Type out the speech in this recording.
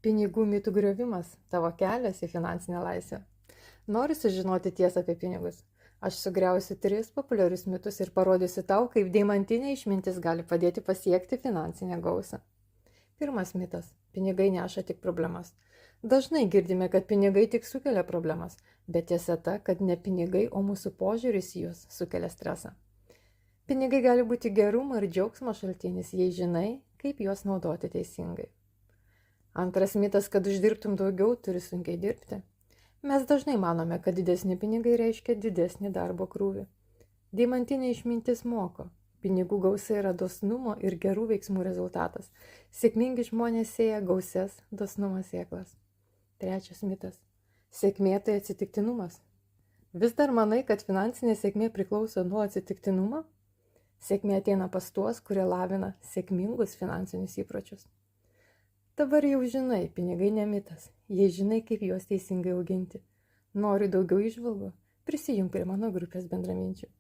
Pinigų mitų griovimas – tavo kelias į finansinę laisvę. Nori sužinoti tiesą apie pinigus? Aš sugriausiu 3 populiarius mitus ir parodysiu tau, kaip deimantinė išmintis gali padėti pasiekti finansinę gausą. Pirmas mitas – pinigai neša tik problemas. Dažnai girdime, kad pinigai tik sukelia problemas, bet tiesa ta, kad ne pinigai, o mūsų požiūris į juos sukelia stresą. Pinigai gali būti gerumo ir džiaugsmo šaltinis, jei žinai, kaip juos naudoti teisingai. Antras mitas, kad uždirbtum daugiau, turi sunkiai dirbti. Mes dažnai manome, kad didesni pinigai reiškia didesnį darbo krūvį. Deimantinė išmintis moko. Pinigų gausa yra dosnumo ir gerų veiksmų rezultatas. Sėkmingi žmonės sėja gausias dosnumo sėklas. Trečias mitas. Sėkmė tai atsitiktinumas. Vis dar manai, kad finansinė sėkmė priklauso nuo atsitiktinumo? Sėkmė ateina pas tuos, kurie lavina sėkmingus finansinius įpročius. Dabar jau žinai, pinigai ne mitas, jei žinai, kaip juos teisingai auginti. Nori daugiau įžvalgų? Prisijunk prie mano grupės bendraminčių.